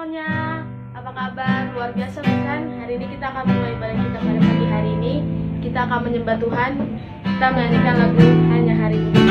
semuanya, apa kabar? Luar biasa bukan? Hari ini kita akan mulai ibadah kita pada pagi hari ini. Kita akan menyembah Tuhan. Kita menyanyikan lagu Hanya Hari Ini.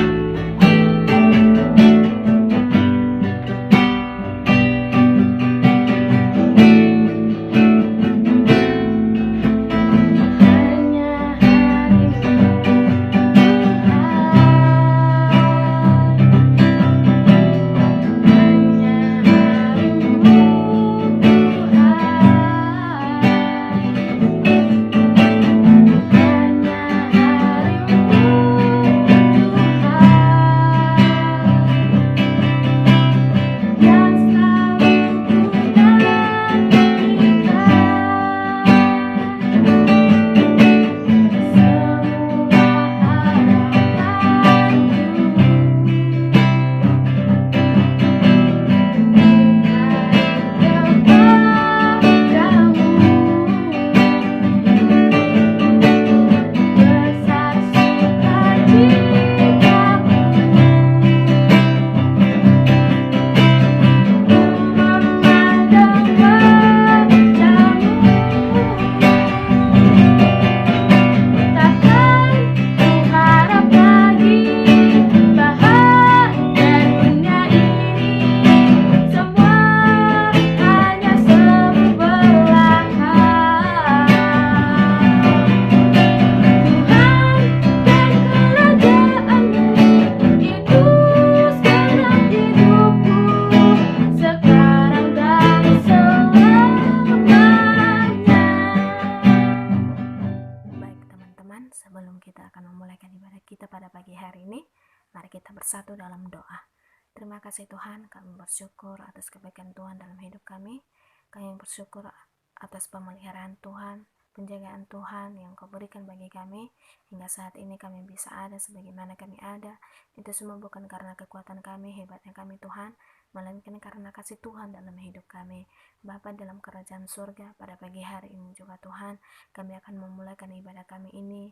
Sebelum kita akan memulaikan ibadah kita pada pagi hari ini, mari kita bersatu dalam doa. Terima kasih Tuhan, kami bersyukur atas kebaikan Tuhan dalam hidup kami. Kami bersyukur atas pemeliharaan Tuhan, penjagaan Tuhan yang Kau berikan bagi kami. Hingga saat ini kami bisa ada sebagaimana kami ada. Itu semua bukan karena kekuatan kami, hebatnya kami Tuhan, melainkan karena kasih Tuhan dalam hidup kami. Bapa dalam kerajaan surga, pada pagi hari ini juga Tuhan, kami akan memulaikan ibadah kami ini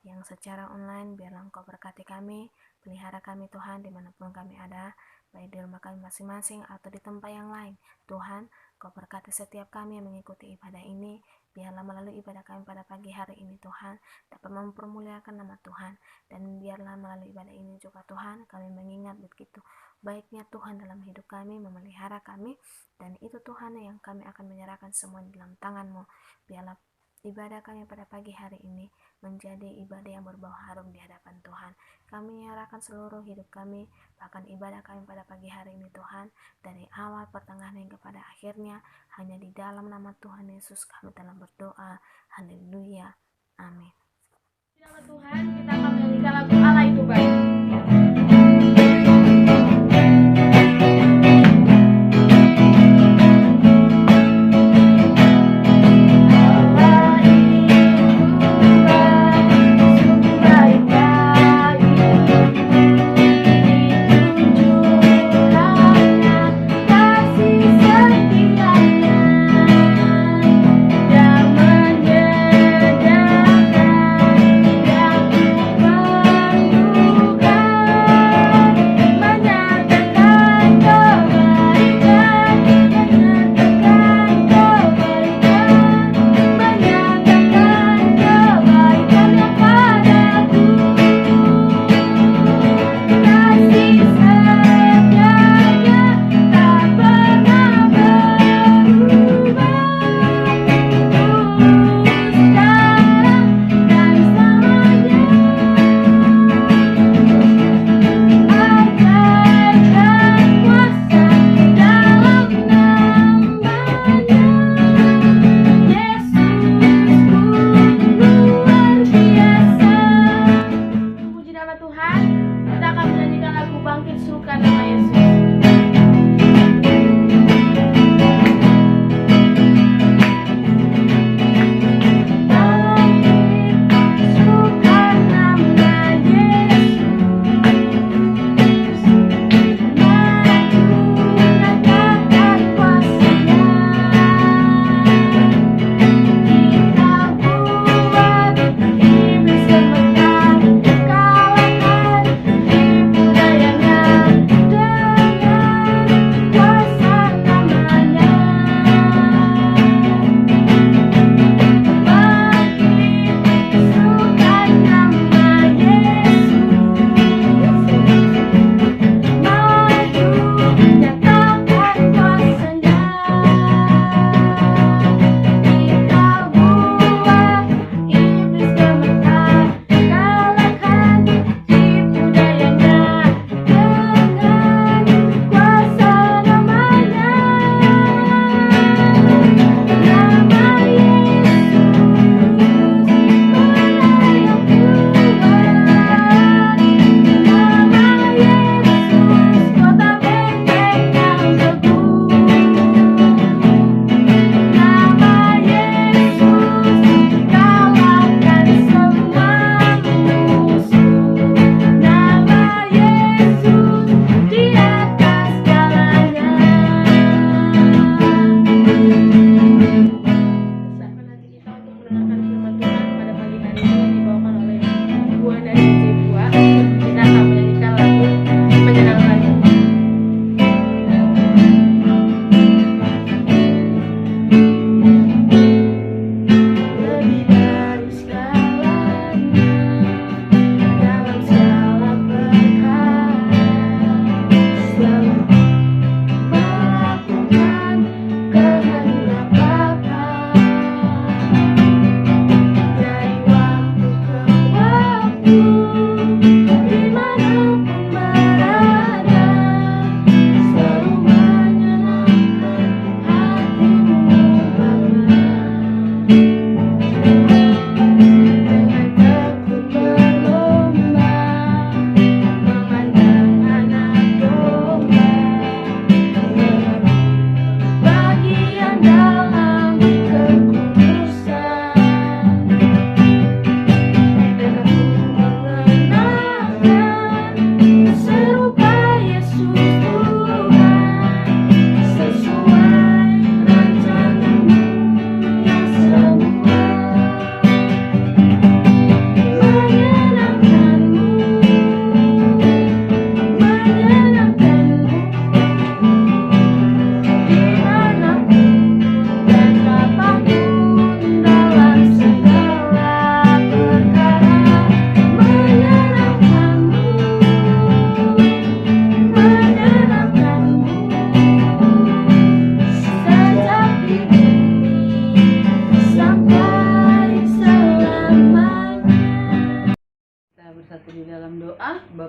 yang secara online. Biarlah Engkau berkati kami, pelihara kami Tuhan dimanapun kami ada, baik di rumah kami masing-masing atau di tempat yang lain. Tuhan, Kau berkati setiap kami yang mengikuti ibadah ini. Biarlah melalui ibadah kami pada pagi hari ini Tuhan, dapat mempermuliakan nama Tuhan. Dan biarlah melalui ibadah ini juga Tuhan, kami mengingat begitu baiknya Tuhan dalam hidup kami, memelihara kami. Dan itu Tuhan yang kami akan menyerahkan semua dalam tangan-Mu. Biarlah ibadah kami pada pagi hari ini menjadi ibadah yang berbau harum di hadapan Tuhan. Kami menyerahkan seluruh hidup kami, bahkan ibadah kami pada pagi hari ini Tuhan, dari awal, pertengahan, hingga pada akhirnya, hanya di dalam nama Tuhan Yesus kami telah berdoa. Haleluya. Amin. Di nama Tuhan, kita akan menyanyikan lagu Allah Itu Baik. Yang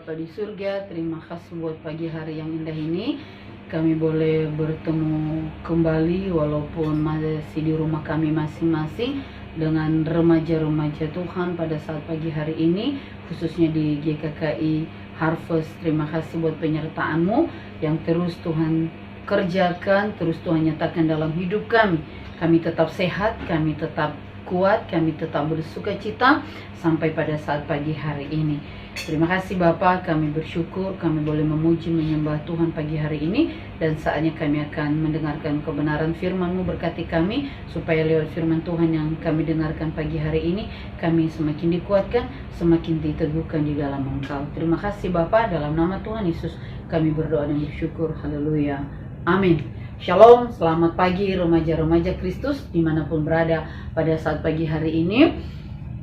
Bapa di surga, terima kasih buat pagi hari yang indah ini. Kami boleh bertemu kembali walaupun masih di rumah kami masing-masing dengan remaja-remaja Tuhan pada saat pagi hari ini, khususnya di GKKI Harvest. Terima kasih buat penyertaan-Mu yang terus Tuhan kerjakan, terus Tuhan nyatakan dalam hidup kami. Kami tetap sehat, kami tetap kuat, kami tetap bersuka cita sampai pada saat pagi hari ini. Terima kasih Bapa, kami bersyukur kami boleh memuji menyembah Tuhan pagi hari ini, dan saatnya kami akan mendengarkan kebenaran firman-Mu. Berkati kami supaya lewat firman Tuhan yang kami dengarkan pagi hari ini, kami semakin dikuatkan, semakin diteguhkan di dalam Engkau. Terima kasih Bapa, dalam nama Tuhan Yesus kami berdoa dan bersyukur. Haleluya. Amin. Shalom, selamat pagi remaja-remaja Kristus dimanapun berada pada saat pagi hari ini.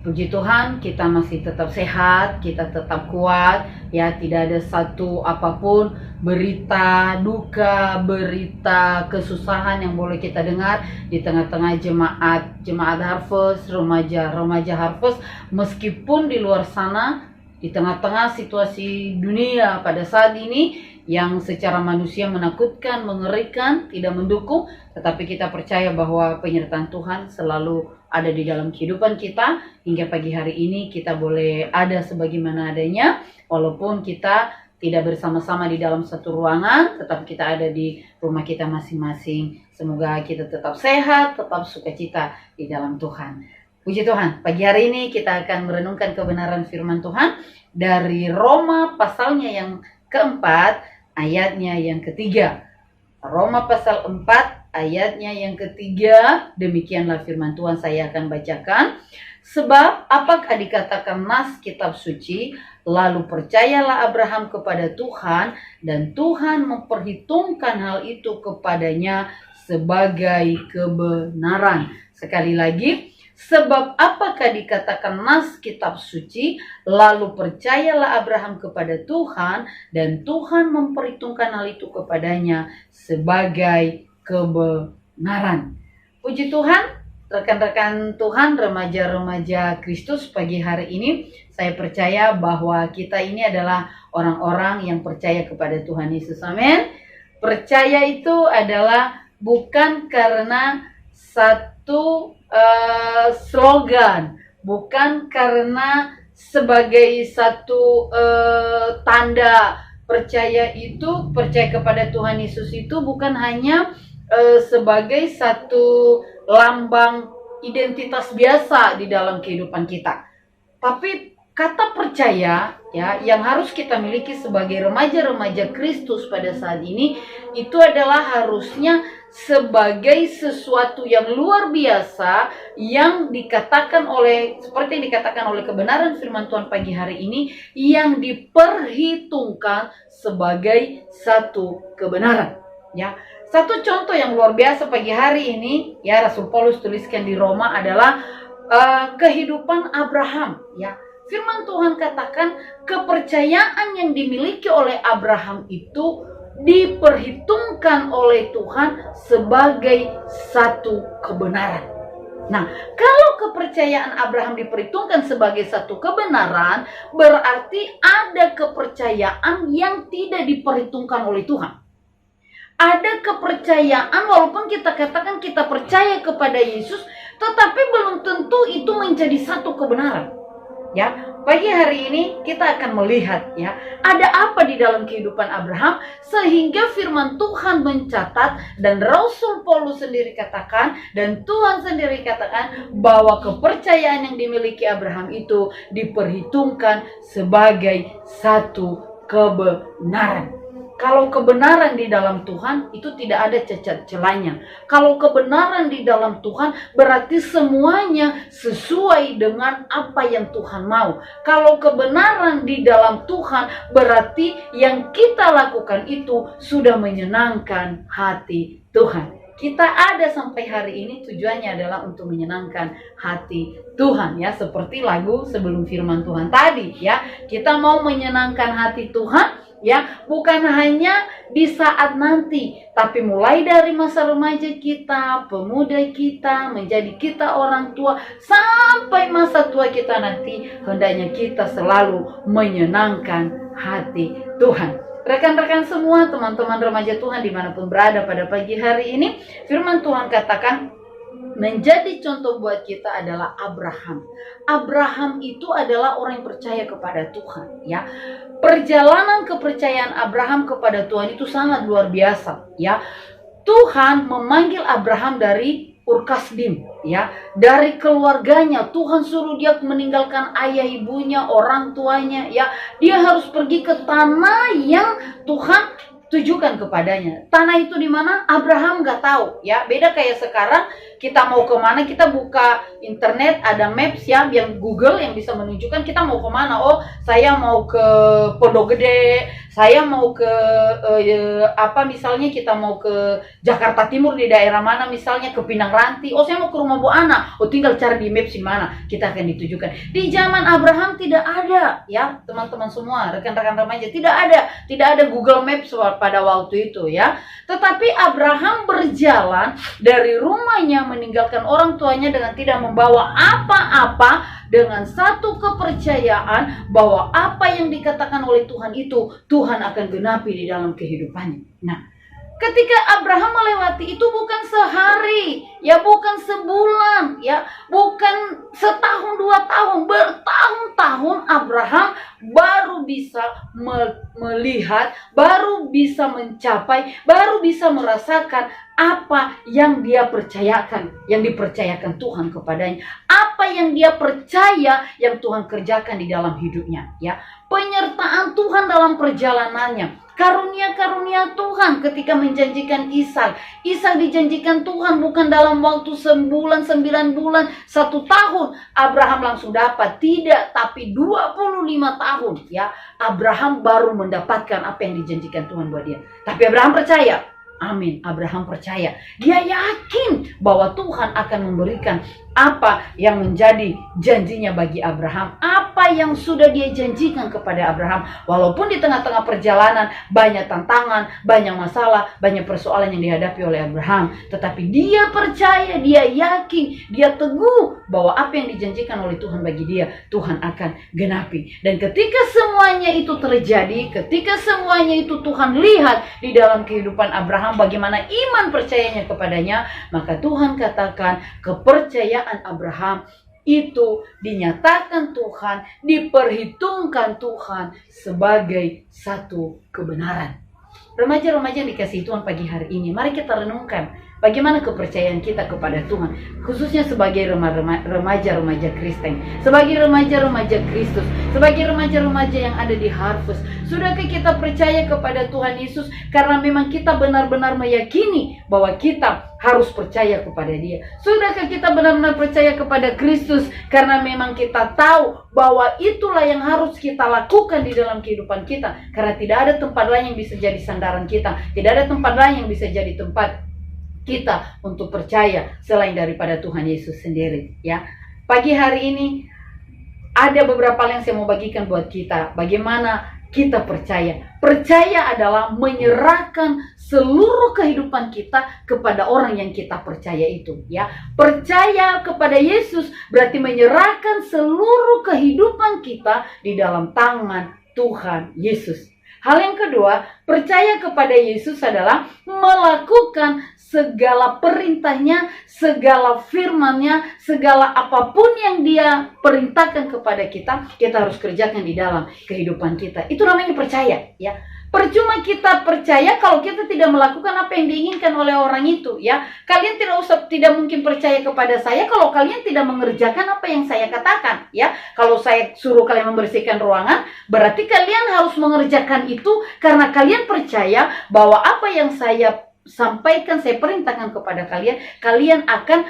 Puji Tuhan, kita masih tetap sehat, kita tetap kuat, ya, tidak ada satu apapun berita duka, berita kesusahan yang boleh kita dengar di tengah-tengah jemaat Harvest, remaja Harvest, meskipun di luar sana, di tengah-tengah situasi dunia pada saat ini yang secara manusia menakutkan, mengerikan, tidak mendukung, tetapi kita percaya bahwa penyertaan Tuhan selalu ada di dalam kehidupan kita. Hingga pagi hari ini kita boleh ada sebagaimana adanya, walaupun kita tidak bersama-sama di dalam satu ruangan, tetapi kita ada di rumah kita masing-masing. Semoga kita tetap sehat, tetap sukacita di dalam Tuhan. Puji Tuhan, pagi hari ini kita akan merenungkan kebenaran firman Tuhan dari Roma pasalnya yang keempat, ayatnya yang ketiga. Roma pasal 4 ayatnya yang ketiga, demikianlah firman Tuhan, saya akan bacakan. Sebab apakah dikatakan nas kitab suci, lalu percayalah Abraham kepada Tuhan, dan Tuhan memperhitungkan hal itu kepadanya sebagai kebenaran. Sekali lagi, sebab apakah dikatakan nas kitab suci, lalu percayalah Abraham kepada Tuhan, dan Tuhan memperhitungkan hal itu kepadanya sebagai kebenaran. Puji Tuhan, rekan-rekan Tuhan, remaja-remaja Kristus, pagi hari ini saya percaya bahwa kita ini adalah orang-orang yang percaya kepada Tuhan Yesus. Amin. Percaya itu adalah bukan karena satu slogan, bukan karena sebagai satu tanda. Percaya kepada Tuhan Yesus itu bukan hanya sebagai satu lambang identitas biasa di dalam kehidupan kita, tapi kata percaya, ya, yang harus kita miliki sebagai remaja-remaja Kristus pada saat ini itu adalah harusnya sebagai sesuatu yang luar biasa yang dikatakan oleh, seperti yang dikatakan oleh kebenaran firman Tuhan pagi hari ini, yang diperhitungkan sebagai satu kebenaran, ya. Satu contoh yang luar biasa pagi hari ini, ya, Rasul Paulus tuliskan di Roma adalah kehidupan Abraham, ya. Firman Tuhan katakan kepercayaan yang dimiliki oleh Abraham itu diperhitungkan oleh Tuhan sebagai satu kebenaran. Nah, kalau kepercayaan Abraham diperhitungkan sebagai satu kebenaran, berarti ada kepercayaan yang tidak diperhitungkan oleh Tuhan. Ada kepercayaan walaupun kita katakan kita percaya kepada Yesus, tetapi belum tentu itu menjadi satu kebenaran. Ya, pagi hari ini kita akan melihat, ya, ada apa di dalam kehidupan Abraham sehingga firman Tuhan mencatat, dan Rasul Paulus sendiri katakan, dan Tuhan sendiri katakan bahwa kepercayaan yang dimiliki Abraham itu diperhitungkan sebagai satu kebenaran. Kalau kebenaran di dalam Tuhan itu tidak ada cacat celanya. Kalau kebenaran di dalam Tuhan berarti semuanya sesuai dengan apa yang Tuhan mau. Kalau kebenaran di dalam Tuhan berarti yang kita lakukan itu sudah menyenangkan hati Tuhan. Kita ada sampai hari ini tujuannya adalah untuk menyenangkan hati Tuhan, ya, seperti lagu sebelum firman Tuhan tadi, ya. Kita mau menyenangkan hati Tuhan, ya, bukan hanya di saat nanti, tapi mulai dari masa remaja kita, pemuda kita, menjadi kita orang tua, sampai masa tua kita nanti, hendaknya kita selalu menyenangkan hati Tuhan. Rekan-rekan semua, teman-teman remaja Tuhan dimanapun berada pada pagi hari ini, firman Tuhan katakan, menjadi contoh buat kita adalah Abraham. Abraham itu adalah orang yang percaya kepada Tuhan, ya. Perjalanan kepercayaan Abraham kepada Tuhan itu sangat luar biasa, ya. Tuhan memanggil Abraham dari Ur Kasdim, ya, dari keluarganya. Tuhan suruh dia meninggalkan ayah ibunya, orang tuanya, ya. Dia harus pergi ke tanah yang Tuhan tujukan kepadanya. Tanah itu di mana? Abraham nggak tahu, ya. Beda kayak sekarang kita mau kemana, kita buka internet, ada maps ya, yang Google yang bisa menunjukkan kita mau kemana. Oh, saya mau ke Pondok Gede, saya mau ke misalnya kita mau ke Jakarta Timur di daerah mana, misalnya ke Pinang Ranti. Oh, saya mau ke rumah Bu Ana. Oh, tinggal cari di maps di mana, kita akan ditujukan. Di zaman Abraham tidak ada, ya teman-teman semua, rekan-rekan remaja, tidak ada Google Maps pada waktu itu, ya. Tetapi Abraham berjalan dari rumahnya, meninggalkan orang tuanya dengan tidak membawa apa-apa, dengan satu kepercayaan bahwa apa yang dikatakan oleh Tuhan itu Tuhan akan genapi di dalam kehidupannya. Nah, ketika Abraham melewati itu bukan sehari, ya bukan sebulan, ya bukan setahun 2 tahun, bertahun-tahun Abraham baru bisa melihat, baru bisa mencapai, baru bisa merasakan apa yang dia percayakan, yang dipercayakan Tuhan kepadanya. Apa yang dia percaya yang Tuhan kerjakan di dalam hidupnya, ya. Penyertaan Tuhan dalam perjalanannya. Karunia-karunia Tuhan ketika menjanjikan Ishak. Ishak dijanjikan Tuhan bukan dalam waktu sebulan, 9 bulan, 1 tahun Abraham langsung dapat. Tidak, tapi 25 tahun, ya. Abraham baru mendapatkan apa yang dijanjikan Tuhan buat dia. Tapi Abraham percaya. Amin. Abraham percaya. Dia yakin bahwa Tuhan akan memberikan apa yang menjadi janjinya bagi Abraham. Apa yang sudah dia janjikan kepada Abraham. Walaupun di tengah-tengah perjalanan banyak tantangan, banyak masalah, banyak persoalan yang dihadapi oleh Abraham. Tetapi dia percaya, dia yakin, dia teguh bahwa apa yang dijanjikan oleh Tuhan bagi dia, Tuhan akan genapi. Dan ketika semuanya itu terjadi, ketika semuanya itu Tuhan lihat di dalam kehidupan Abraham, bagaimana iman percayanya kepadanya, maka Tuhan katakan kepercayaan Abraham itu dinyatakan Tuhan, diperhitungkan Tuhan sebagai satu kebenaran. Remaja-remaja yang dikasihi Tuhan pagi hari ini, mari kita renungkan bagaimana kepercayaan kita kepada Tuhan, khususnya sebagai remaja-remaja Kristen, sebagai remaja-remaja Kristus, sebagai remaja-remaja yang ada di Harvest. Sudahkah kita percaya kepada Tuhan Yesus karena memang kita benar-benar meyakini bahwa kita harus percaya kepada Dia? Sudahkah kita benar-benar percaya kepada Kristus karena memang kita tahu bahwa itulah yang harus kita lakukan di dalam kehidupan kita, karena tidak ada tempat lain yang bisa jadi sandaran kita, tidak ada tempat lain yang bisa jadi tempat kita untuk percaya selain daripada Tuhan Yesus sendiri, ya. Pagi hari ini ada beberapa hal yang saya mau bagikan buat kita. Bagaimana kita percaya? Percaya adalah menyerahkan seluruh kehidupan kita kepada orang yang kita percaya itu, ya. Percaya kepada Yesus berarti menyerahkan seluruh kehidupan kita di dalam tangan Tuhan Yesus. Hal yang kedua, percaya kepada Yesus adalah melakukan segala perintahnya, segala firman-Nya, segala apapun yang Dia perintahkan kepada kita, kita harus kerjakan di dalam kehidupan kita. Itu namanya percaya, ya. Percuma kita percaya kalau kita tidak melakukan apa yang diinginkan oleh orang itu, ya. Kalian tidak mungkin percaya kepada saya kalau kalian tidak mengerjakan apa yang saya katakan, ya. Kalau saya suruh kalian membersihkan ruangan, berarti kalian harus mengerjakan itu karena kalian percaya bahwa apa yang saya sampaikan, saya perintahkan kepada kalian, kalian akan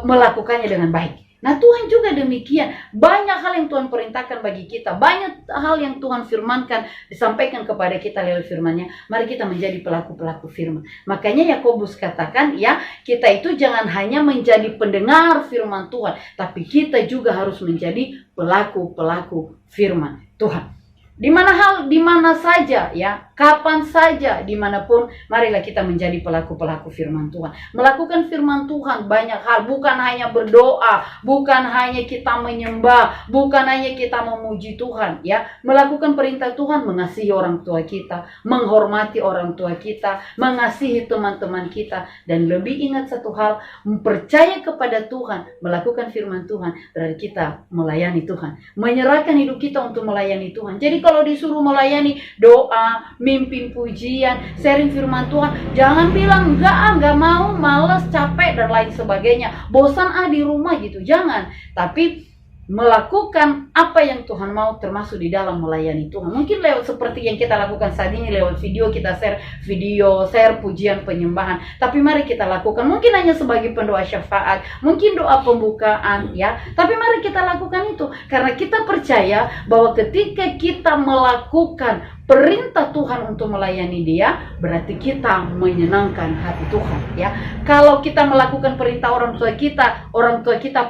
melakukannya dengan baik. Nah, Tuhan juga demikian. Banyak hal yang Tuhan perintahkan bagi kita, banyak hal yang Tuhan firmankan, disampaikan kepada kita lewat firman-Nya. Mari kita menjadi pelaku-pelaku firman. Makanya Yakobus katakan, ya, kita itu jangan hanya menjadi pendengar firman Tuhan, tapi kita juga harus menjadi pelaku-pelaku firman Tuhan. Di mana saja, ya, kapan saja, dimanapun. Marilah kita menjadi pelaku-pelaku firman Tuhan, melakukan firman Tuhan banyak hal, bukan hanya berdoa, bukan hanya kita menyembah, bukan hanya kita memuji Tuhan, ya, melakukan perintah Tuhan, mengasihi orang tua kita, menghormati orang tua kita, mengasihi teman-teman kita, dan lebih ingat satu hal, percaya kepada Tuhan, melakukan firman Tuhan, berarti kita melayani Tuhan, menyerahkan hidup kita untuk melayani Tuhan. Jadi kalau disuruh melayani, doa, mimpin pujian, sharing firman Tuhan, jangan bilang enggak mau, malas, capek dan lain sebagainya, bosan di rumah gitu, jangan. Tapi melakukan apa yang Tuhan mau, termasuk di dalam melayani Tuhan. Mungkin lewat seperti yang kita lakukan saat ini, lewat video, kita share video, share pujian penyembahan. Tapi mari kita lakukan, mungkin hanya sebagai pendoa syafaat, mungkin doa pembukaan, ya. Tapi mari kita lakukan itu, karena kita percaya bahwa ketika kita melakukan perintah Tuhan untuk melayani Dia, berarti kita menyenangkan hati Tuhan, ya. Kalau kita melakukan perintah orang tua kita,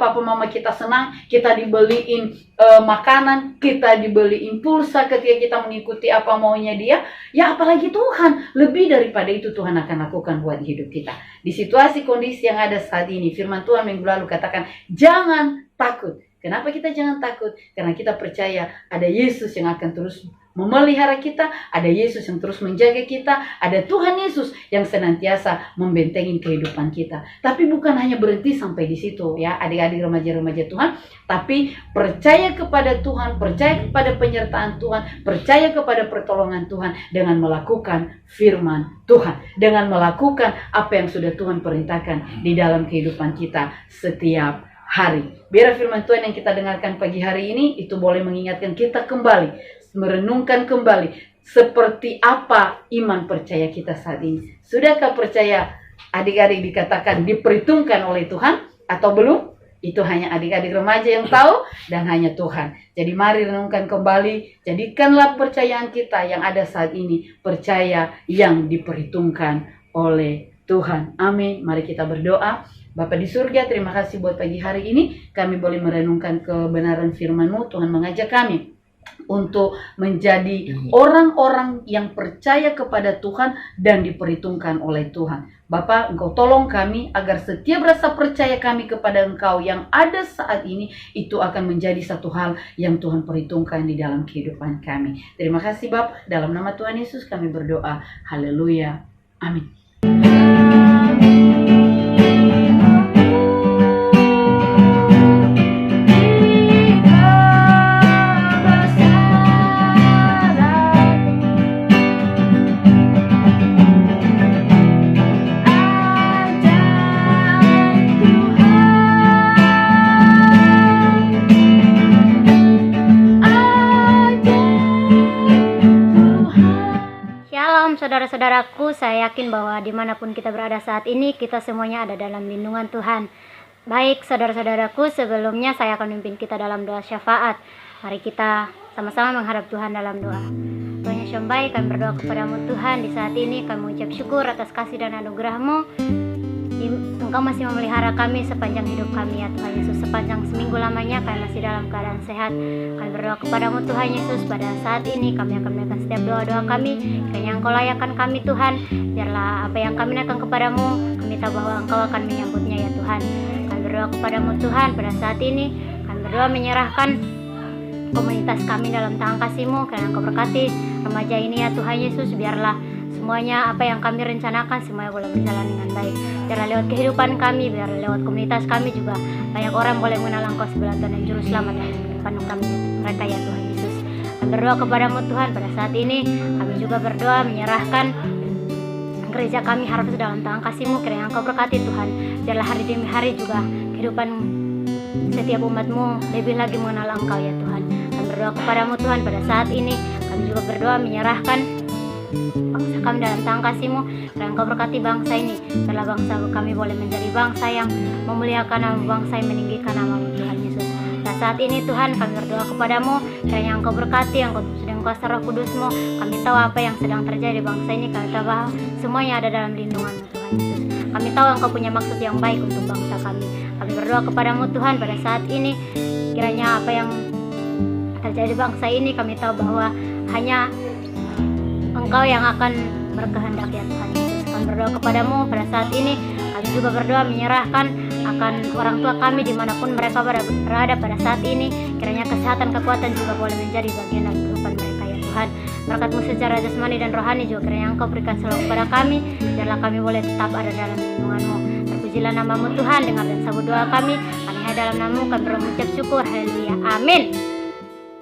papa mama kita senang, kita dibeliin makanan, kita dibeliin pulsa ketika kita mengikuti apa maunya Dia, ya apalagi Tuhan. Lebih daripada itu Tuhan akan lakukan buat hidup kita. Di situasi kondisi yang ada saat ini, firman Tuhan minggu lalu katakan, jangan takut. Kenapa kita jangan takut? Karena kita percaya ada Yesus yang akan terus memelihara kita, ada Yesus yang terus menjaga kita, ada Tuhan Yesus yang senantiasa membentengi kehidupan kita. Tapi bukan hanya berhenti sampai di situ, ya adik-adik remaja-remaja Tuhan, tapi percaya kepada Tuhan, percaya kepada penyertaan Tuhan, percaya kepada pertolongan Tuhan dengan melakukan firman Tuhan, dengan melakukan apa yang sudah Tuhan perintahkan di dalam kehidupan kita setiap hari. Biar firman Tuhan yang kita dengarkan pagi hari ini itu boleh mengingatkan kita kembali, merenungkan kembali seperti apa iman percaya kita saat ini. Sudahkah percaya adik-adik dikatakan diperhitungkan oleh Tuhan atau belum? Itu hanya adik-adik remaja yang tahu dan hanya Tuhan. Jadi mari renungkan kembali, jadikanlah percayaan kita yang ada saat ini percaya yang diperhitungkan oleh Tuhan. Amin. Mari kita berdoa. Bapa di surga, terima kasih buat pagi hari ini. Kami boleh merenungkan kebenaran firman-Mu. Tuhan mengajak kami untuk menjadi orang-orang yang percaya kepada Tuhan dan diperhitungkan oleh Tuhan. Bapa, Engkau tolong kami agar setiap rasa percaya kami kepada Engkau yang ada saat ini, itu akan menjadi satu hal yang Tuhan perhitungkan di dalam kehidupan kami. Terima kasih Bapa, dalam nama Tuhan Yesus kami berdoa. Haleluya. Amin. Saudara-saudaraku, saya yakin bahwa dimanapun kita berada saat ini, kita semuanya ada dalam lindungan Tuhan. Baik saudara-saudaraku, sebelumnya saya akan memimpin kita dalam doa syafaat. Mari kita sama-sama menghadap Tuhan dalam doa. Tuhan Yesus baik, kami berdoa kepadamu Tuhan. Di saat ini kami mengucap syukur atas kasih dan anugerah-Mu. Engkau masih memelihara kami sepanjang hidup kami ya Tuhan Yesus. Sepanjang seminggu lamanya kami masih dalam keadaan sehat. Kami berdoa kepadamu Tuhan Yesus. Pada saat ini kami akan menaikkan setiap doa-doa kami, kiranya Engkau layakkan kami Tuhan. Biarlah apa yang kami naikkan kepadamu, kami tahu bahwa Engkau akan menyambutnya ya Tuhan. Kami berdoa kepadamu Tuhan. Pada saat ini kami berdoa menyerahkan komunitas kami dalam tangan kasih-Mu. Kiranya Engkau berkati remaja ini ya Tuhan Yesus. Biarlah semuanya apa yang kami rencanakan semuanya boleh berjalan dengan baik. Biarlah lewat kehidupan kami, biar lewat komunitas kami juga banyak orang boleh mengenal Engkau sebagai Tuhan dan Juru Selamat dan penuh kami mereka ya Tuhan Yesus. Kami berdoa kepadamu Tuhan. Pada saat ini kami juga berdoa menyerahkan gereja kami harap dalam tangan kasih-Mu. Kiranya Engkau berkati Tuhan. Biarlah hari demi hari juga kehidupan setiap umat-Mu lebih lagi mengenal Engkau ya Tuhan. Kami berdoa kepadamu Tuhan. Pada saat ini kami juga berdoa menyerahkan bangsa kami dalam tangan kasih-Mu. Kiranya Engkau berkati bangsa ini. Biarlah bangsa kami boleh menjadi bangsa yang memuliakan nama, bangsa yang meninggikan nama-Mu Tuhan Yesus. Nah saat ini Tuhan kami berdoa kepadamu. Kiranya Engkau berkati, Engkau sedang kuasa Roh Kudus-Mu. Kami tahu apa yang sedang terjadi di bangsa ini. Kami tahu bahwa semuanya ada dalam lindungan-Mu Tuhan Yesus. Kami tahu Engkau punya maksud yang baik untuk bangsa kami. Kami berdoa kepadamu Tuhan pada saat ini. Kiranya apa yang terjadi di bangsa ini, kami tahu bahwa hanya Engkau yang akan berkehendak ya Tuhan Yesus. Kami berdoa kepadamu pada saat ini. Kami juga berdoa menyerahkan akan orang tua kami dimanapun mereka berada pada saat ini. Kiranya kesehatan, kekuatan juga boleh menjadi bagian dalam kehidupan mereka ya Tuhan. Berkat-Mu secara jasmani dan rohani juga kiranya Engkau berikan selalu kepada kami, biarlah kami boleh tetap ada dalam lindungan-Mu. Terpujilah nama-Mu Tuhan, dengar dan sambut doa kami. Kami hanya dalam nama-Mu, kami berucap syukur. Haleluya. Amin.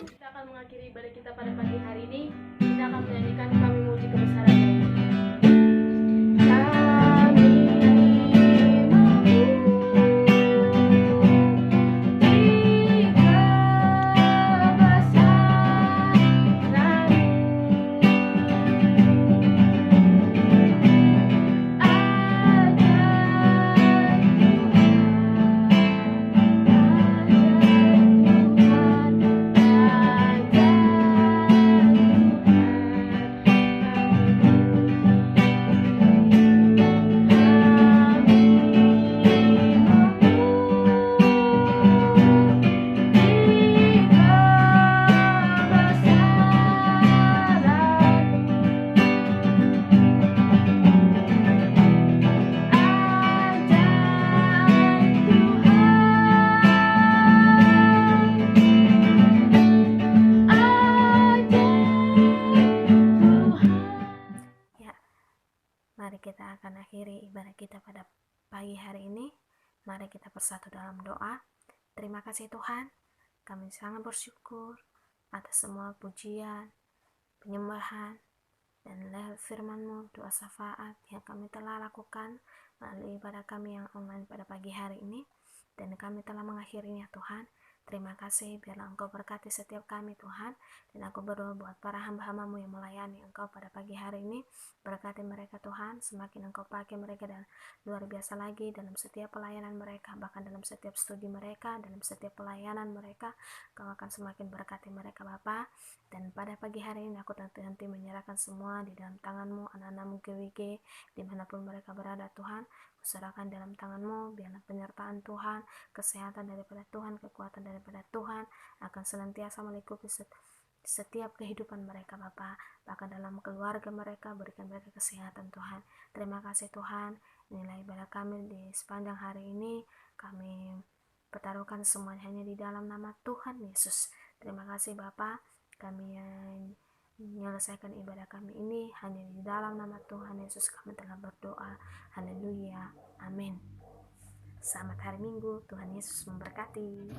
Kita akan mengakhiri ibadah kita pada pagi hari ini. Kita akan menyanyikan Kami Memuji Kebesaran-Mu. Mari kita akan akhiri ibadah kita pada pagi hari ini. Mari kita bersatu dalam doa. Terima kasih Tuhan, kami sangat bersyukur atas semua pujian, penyembahan, dan firman-Mu, doa syafaat yang kami telah lakukan melalui ibadah kami yang online pada pagi hari ini. Dan kami telah mengakhirinya Tuhan. Terima kasih, biarlah Engkau berkati setiap kami Tuhan. Dan aku berdoa buat para hamba-hamba-Mu yang melayani Engkau pada pagi hari ini. Berkati mereka Tuhan, semakin Engkau pakai mereka dan luar biasa lagi dalam setiap pelayanan mereka, bahkan dalam setiap studi mereka, dalam setiap pelayanan mereka. Kau akan semakin berkati mereka Bapa. Dan pada pagi hari ini aku nanti menyerahkan semua di dalam tangan-Mu, anak-anak-Mu GWG dimanapun mereka berada Tuhan. Kuserahkan dalam tangan-Mu, biarlah penyertaan Tuhan, kesehatan daripada Tuhan, kekuatan daripada Tuhan akan senantiasa meliputi setiap kehidupan mereka Bapa. Bahkan dalam keluarga mereka, berikan mereka kesehatan Tuhan. Terima kasih Tuhan, inilah ibadah kami di sepanjang hari ini. Kami pertaruhkan semuanya hanya di dalam nama Tuhan Yesus. Terima kasih Bapa, kami menyelesaikan ibadah kami ini hanya di dalam nama Tuhan Yesus kami telah berdoa. Haleluya. Amin. Selamat hari Minggu. Tuhan Yesus memberkati.